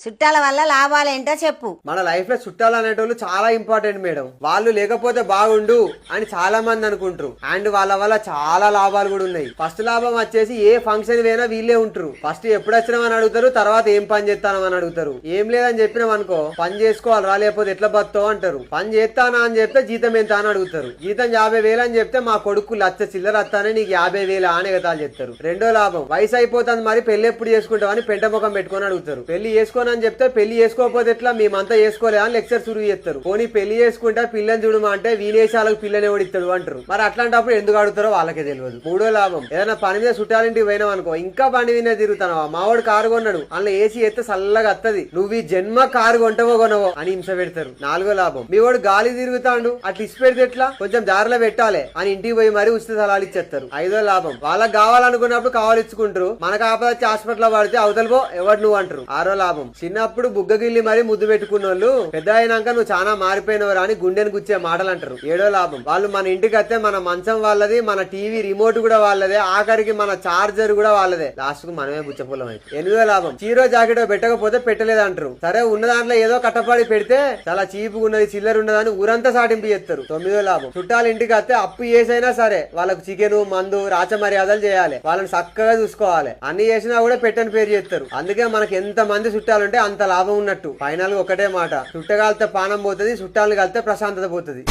చుట్టాల వల్ల లాభాలేంటో చెప్పు. మన లైఫ్ లో చుట్టాలు అనేటోళ్ళు చాలా ఇంపార్టెంట్ మేడం. వాళ్ళు లేకపోతే బాగుండు అని చాలా మంది అనుకుంటారు. అండ్ వాళ్ళ వల్ల చాలా లాభాలు కూడా ఉన్నాయి. ఫస్ట్ లాభం వచ్చేసి ఏ ఫంక్షన్ పోయినా వీళ్ళే ఉంటారు. ఫస్ట్ ఎప్పుడు వచ్చినామని అడుగుతారు, తర్వాత ఏం పని చేస్తానని అడుగుతారు. ఏం లేదని చెప్పినాం అనుకో, పని చేసుకోవాలరా లేకపోతే ఎట్లా బతావు అంటారు. పని చేస్తానా అని చెప్తే జీతం ఎంత అని అడుగుతారు. జీతం 50,000 అని చెప్తే మా కొడుకు లచ్చ చిల్లర వస్తానే నీకు 50,000 అని ఎగతాలు చెప్తారు. రెండో లాభం, వయసు అయిపోతుంది మరి పెళ్లి ఎప్పుడు చేసుకుంటావని పెంట ముఖం పెట్టుకొని అడుగుతారు. పెళ్లి చేసుకోని అని చెప్తే పెళ్లి చేసుకోకపోతే ఎట్లా మేమంతా చేసుకోలే అని లెక్చర్ సురువు చేస్తారు. పోనీ పెళ్లి చేసుకుంటే పిల్లని చూడమా అంటే విదేశాలకు పిల్లని ఎవడిస్తాడు అంటారు. మరి అట్లాంటప్పుడు ఎందుకు అడుగుతారో వాళ్ళకే తెలియదు. మూడో లాభం, ఏదైనా పని మీద చుట్టాలింటికి పోయినాం అనుకో, ఇంకా పని మీద తిరుగుతావా, మావాడు కారు కొన్నాడు అందులో ఏసీ ఎత్తే చల్లగా వత్తది, నువ్వు ఈ జన్మ కారు కొంటవో కొనవో అని హింస పెడతారు. నాలుగో లాభం, మీ వాడు గాలి తిరుగుతాడు అట్లా ఇసి పెడితే ఎట్లా, కొంచెం దారిలో పెట్టాలి అని ఇంటికి పోయి మరి ఉచిత సలహాలు ఇచ్చేస్తారు. ఐదో లాభం, వాళ్ళకి కావాలనుకున్నప్పుడు కావాలిచ్చుకుంటారు. మనకు ఆపద వచ్చి హాస్పిటల్ పడితే అవతలిపో ఎవరు నువ్వు అంటారు. ఆరో లాభం, చిన్నప్పుడు బుగ్గగిల్లి మరి ముద్దు పెట్టుకున్న వాళ్ళు పెద్ద అయినాక నువ్వు చాలా మారిపోయినవరా అని గుండెని గుచ్చే మాటలు అంటారు. ఏడో లాభం, వాళ్ళు మన ఇంటికి వస్తే మన మంచం వాళ్ళది, మన టీవీ రిమోట్ కూడా వాళ్ళదే, ఆఖరికి మన చార్జర్ కూడా వాళ్ళదే, లాస్ట్ కు మనమే బుచ్చపుల్లం అయితే. ఎనిమిదో లాభం, చీరో జాకెట్ పెట్టకపోతే పెట్టలేదు అంటారు. సరే ఉన్న దాంట్లో ఏదో కట్టపాడి పెడితే చాలా చీపుగా ఉన్నది చిల్లర ఉన్నదని ఊరంతా సాటింపు చేస్తారు. తొమ్మిదో లాభం, చుట్టాలు ఇంటికి వస్తే అప్పు చేసైనా సరే వాళ్ళకు చికెన్ మందు రాచ మర్యాదలు చేయాలి, వాళ్ళని చక్కగా చూసుకోవాలి. అన్ని చేసినా కూడా పెట్టని పేరు చేస్తారు. అందుకే మనకి ఎంత మంది చుట్టాలుంటే అంత లాభం ఉన్నట్టు. ఫైనల్ ఒకటే మాట, చుట్టగాలితే పానం పోతుంది, చుట్టాలు కలితే ప్రశాంతత పోతుంది.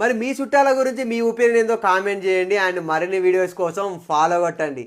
మరి మీ చుట్టాల గురించి మీ ఒపీనియన్ ఏందో కామెంట్ చేయండి. అండ్ మరిన్ని వీడియోస్ కోసం ఫాలో కొట్టండి.